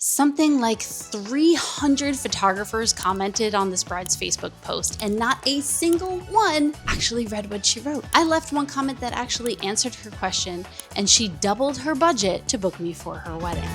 Something like 300 photographers commented on this bride's Facebook post, and not a single one actually read what she wrote. I left one comment that actually answered her question, and she doubled her budget to book me for her wedding.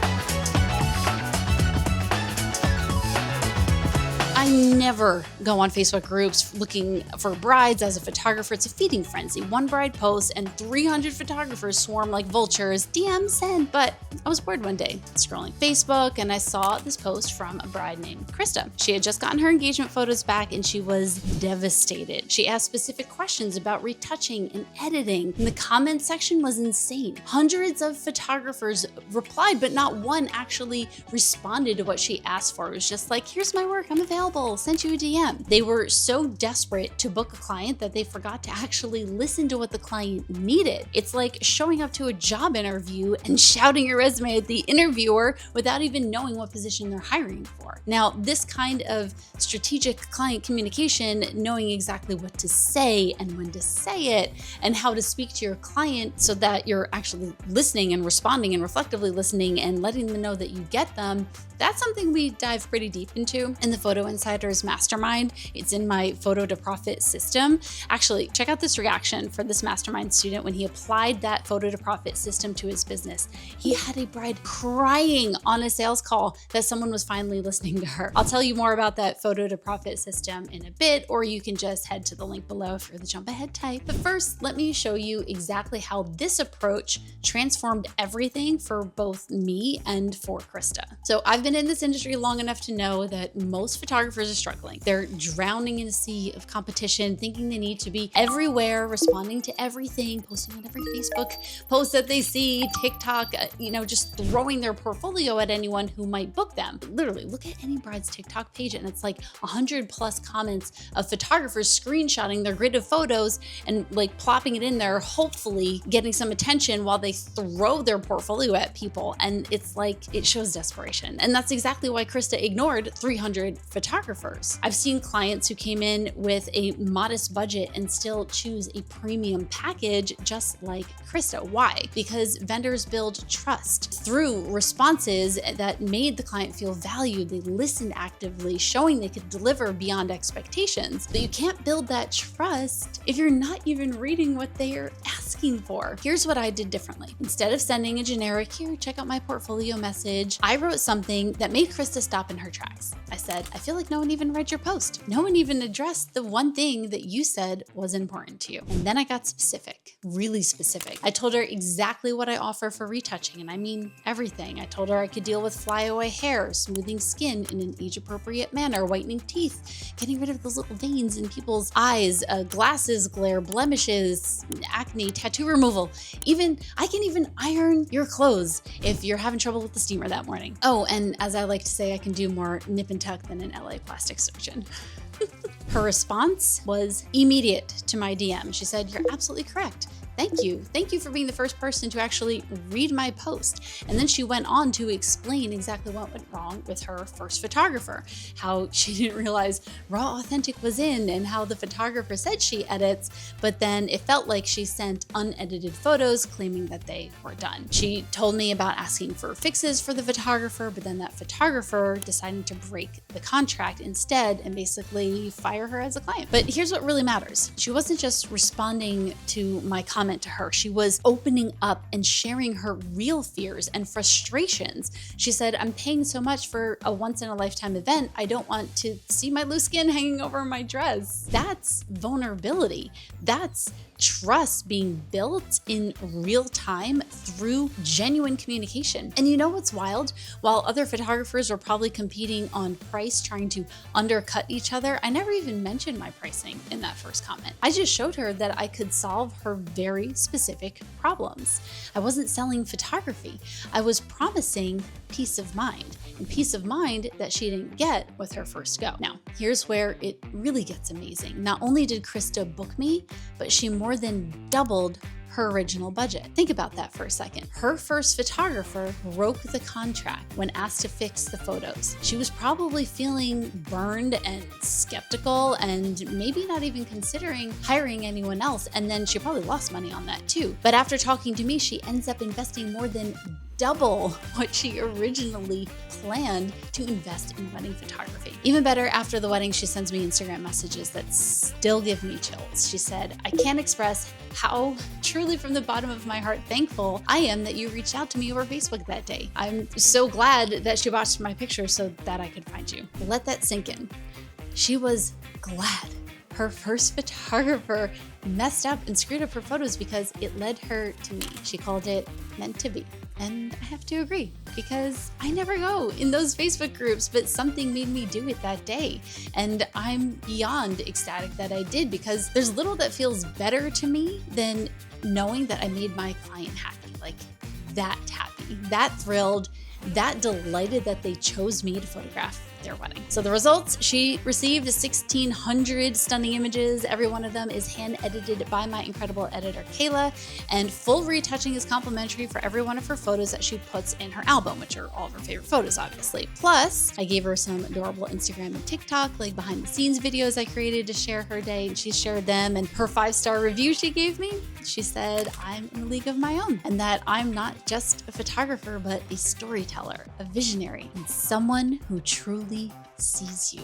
I never go on Facebook groups looking for brides as a photographer. It's a feeding frenzy. One bride posts and 300 photographers swarm like vultures, DM send. But I was bored one day scrolling Facebook and I saw this post from a bride named Krista. She had just gotten her engagement photos back and she was devastated. She asked specific questions about retouching and editing, and the comment section was insane. Hundreds of photographers replied, but not one actually responded to what she asked for. It was just like, here's my work, I'm available. Sent you a DM. They were so desperate to book a client that they forgot to actually listen to what the client needed. It's like showing up to a job interview and shouting your resume at the interviewer without even knowing what position they're hiring for. Now, this kind of strategic client communication, knowing exactly what to say and when to say it and how to speak to your client so that you're actually listening and responding and reflectively listening and letting them know that you get them, that's something we dive pretty deep into in the Photo Insider's Mastermind. It's in my Photo to Profit system. Actually, check out this reaction for this Mastermind student when he applied that Photo to Profit system to his business. He had a bride crying on a sales call that someone was finally listening to her. I'll tell you more about that Photo to Profit system in a bit, or you can just head to the link below if you're the jump ahead type. But first, let me show you exactly how this approach transformed everything for both me and for Krista. So I've been in this industry long enough to know that most photographers are struggling. They're drowning in a sea of competition, thinking they need to be everywhere, responding to everything, posting on every Facebook post that they see, TikTok, just throwing their portfolio at anyone who might book them. Literally, look at any bride's TikTok page and it's like 100 plus comments of photographers screenshotting their grid of photos and like plopping it in there, hopefully getting some attention while they throw their portfolio at people. And it's like, it shows desperation. And that's exactly why Krista ignored 300 photographers. I've seen clients who came in with a modest budget and still choose a premium package just like Krista. Why? Because vendors build trust through responses that made the client feel valued. They listened actively, showing they could deliver beyond expectations. But you can't build that trust if you're not even reading what they're asking for. Here's what I did differently. Instead of sending a generic, here, check out my portfolio message, I wrote something that made Krista stop in her tracks. I said, I feel like no one even read your post. No one even addressed the one thing that you said was important to you. And then I got specific, really specific. I told her exactly what I offer for retouching, and I mean everything. I told her I could deal with flyaway hair, smoothing skin in an age-appropriate manner, whitening teeth, getting rid of those little veins in people's eyes, glasses glare, blemishes, acne, tattoo removal. I can even iron your clothes if you're having trouble with the steamer that morning. Oh, and as I like to say, I can do more nip and tuck than an LA plastic surgeon. Her response was immediate to my DM. She said, "You're absolutely correct. Thank you. Thank you for being the first person to actually read my post." And then she went on to explain exactly what went wrong with her first photographer, how she didn't realize raw authentic was in, and how the photographer said she edits, but then it felt like she sent unedited photos claiming that they were done. She told me about asking for fixes for the photographer, but then that photographer decided to break the contract instead and basically fire her as a client. But here's what really matters. She wasn't just responding to my comment to her. She was opening up and sharing her real fears and frustrations. She said, I'm paying so much for a once-in-a-lifetime event. I don't want to see my loose skin hanging over my dress. That's vulnerability. That's trust being built in real time through genuine communication. And you know what's wild? While other photographers were probably competing on price, trying to undercut each other, I never even mentioned my pricing in that first comment. I just showed her that I could solve her very specific problems. I wasn't selling photography. I was promising peace of mind, and peace of mind that she didn't get with her first go. Now, here's where it really gets amazing. Not only did Krista book me, but she more than doubled her original budget. Think about that for a second. Her first photographer broke the contract when asked to fix the photos. She was probably feeling burned and skeptical and maybe not even considering hiring anyone else. And then she probably lost money on that too. But after talking to me, she ends up investing more than double what she originally planned to invest in wedding photography. Even better, after the wedding, she sends me Instagram messages that still give me chills. She said, "I can't express how truly from the bottom of my heart thankful I am that you reached out to me over Facebook that day. I'm so glad that she watched my picture so that I could find you." Let that sink in. She was glad her first photographer messed up and screwed up her photos because it led her to me. She called it meant to be. And I have to agree, because I never go in those Facebook groups, but something made me do it that day. And I'm beyond ecstatic that I did, because there's little that feels better to me than knowing that I made my client happy, like that happy, that thrilled, that delighted that they chose me to photograph their wedding. So the results, she received 1,600 stunning images. Every one of them is hand edited by my incredible editor, Kayla, and full retouching is complimentary for every one of her photos that she puts in her album, which are all of her favorite photos, obviously. Plus, I gave her some adorable Instagram and TikTok, like behind the scenes videos I created to share her day, and she shared them. And her 5-star review she gave me, she said, "I'm in a league of my own, and that I'm not just a photographer, but a storyteller, a visionary, and someone who truly sees you."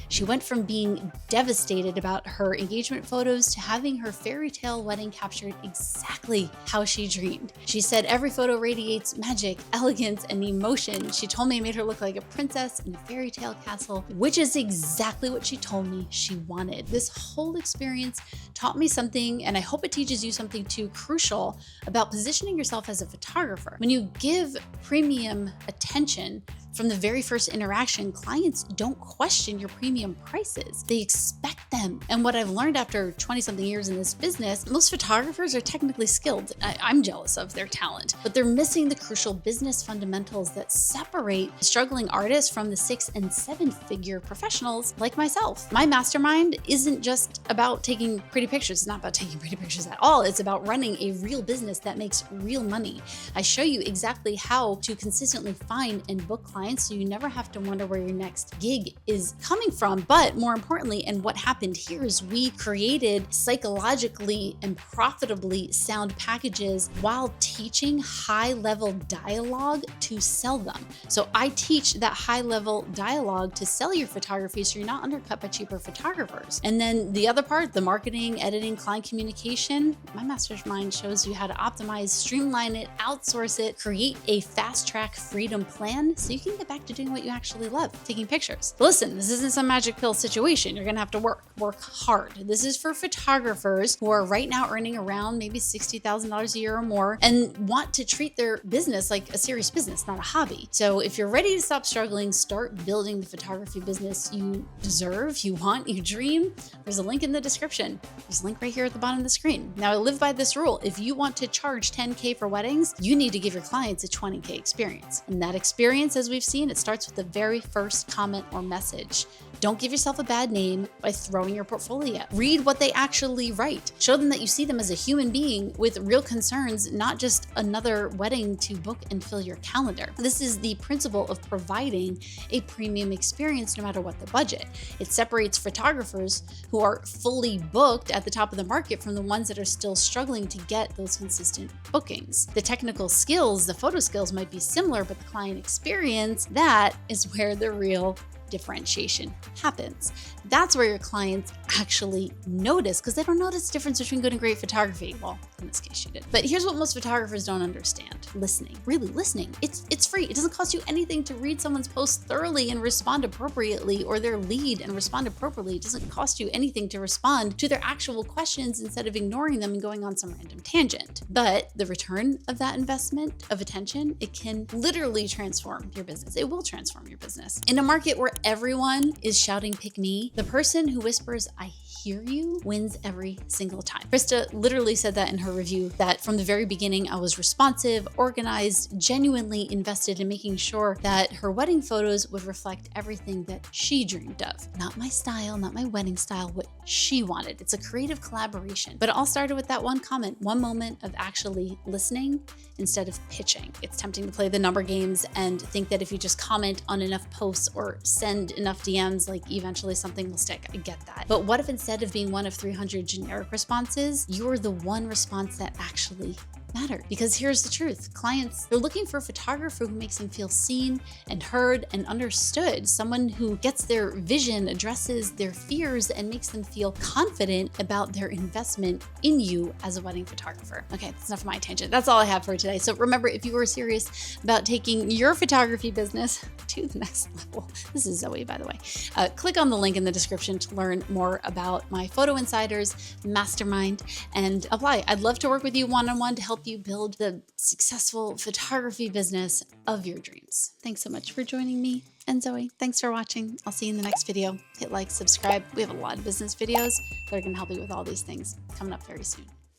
She went from being devastated about her engagement photos to having her fairy tale wedding captured exactly how she dreamed. She said every photo radiates magic, elegance, and emotion. She told me I made her look like a princess in a fairy tale castle, which is exactly what she told me she wanted. This whole experience taught me something, and I hope it teaches you something too, crucial about positioning yourself as a photographer. When you give premium attention from the very first interaction, clients don't question your premium prices. They expect them. And what I've learned after 20-something years in this business, most photographers are technically skilled. I'm jealous of their talent, but they're missing the crucial business fundamentals that separate struggling artists from the 6- and 7-figure professionals like myself. My mastermind isn't just about taking pretty pictures. It's not about taking pretty pictures at all. It's about running a real business that makes real money. I show you exactly how to consistently find and book clients, so you never have to wonder where your next gig is coming from. But more importantly, and what happened here, is we created psychologically and profitably sound packages while teaching high-level dialogue to sell them. So I teach that high-level dialogue to sell your photography so you're not undercut by cheaper photographers. And then the other part, the marketing, editing, client communication, my mastermind shows you how to optimize, streamline it, outsource it, create a fast-track freedom plan so you can get back to doing what you actually love, taking pictures. Listen, this isn't some magic pill situation. You're gonna have to work hard. This is for photographers who are right now earning around maybe $60,000 a year or more and want to treat their business like a serious business, not a hobby. So if you're ready to stop struggling, start building the photography business you deserve, you want, you dream, there's a link in the description. There's a link right here at the bottom of the screen. Now, I live by this rule. If you want to charge $10K for weddings, you need to give your clients a $20K experience. And that experience, as we've seen, it starts with the very first comment or message. Don't give yourself a bad name by throwing your portfolio at. Read what they actually write. Show them that you see them as a human being with real concerns, not just another wedding to book and fill your calendar. This is the principle of providing a premium experience no matter what the budget. It separates photographers who are fully booked at the top of the market from the ones that are still struggling to get those consistent bookings. The technical skills, the photo skills might be similar, but the client experience, that is where the real differentiation happens. That's where your clients actually notice, because they don't notice the difference between good and great photography. Well, in this case, you did. But here's what most photographers don't understand. Listening. Really listening. It's free. It doesn't cost you anything to read someone's post thoroughly and respond appropriately, or their lead and respond appropriately. It doesn't cost you anything to respond to their actual questions instead of ignoring them and going on some random tangent. But the return of that investment of attention, it can literally transform your business. It will transform your business. In a market where everyone is shouting, "Pick me," the person who whispers, "I hear you," wins every single time. Krista literally said that in her review, that from the very beginning, I was responsive, organized, genuinely invested in making sure that her wedding photos would reflect everything that she dreamed of. Not my style, not my wedding style, what she wanted. It's a creative collaboration. But it all started with that one comment, one moment of actually listening instead of pitching. It's tempting to play the number games and think that if you just comment on enough posts or send enough DMs, like eventually something will stick. I get that. But what if instead of being one of 300 generic responses, you're the one response that actually matter. Because here's the truth. Clients, they're looking for a photographer who makes them feel seen and heard and understood. Someone who gets their vision, addresses their fears, and makes them feel confident about their investment in you as a wedding photographer. Okay, that's enough of my tangent. That's all I have for today. So remember, if you are serious about taking your photography business to the next level, this is Zoe, by the way, click on the link in the description to learn more about my Photo Insiders Mastermind and apply. I'd love to work with you one-on-one to help you build the successful photography business of your dreams. Thanks so much for joining me and Zoe. Thanks for watching. I'll see you in the next video. Hit like, subscribe. We have a lot of business videos that are going to help you with all these things coming up very soon.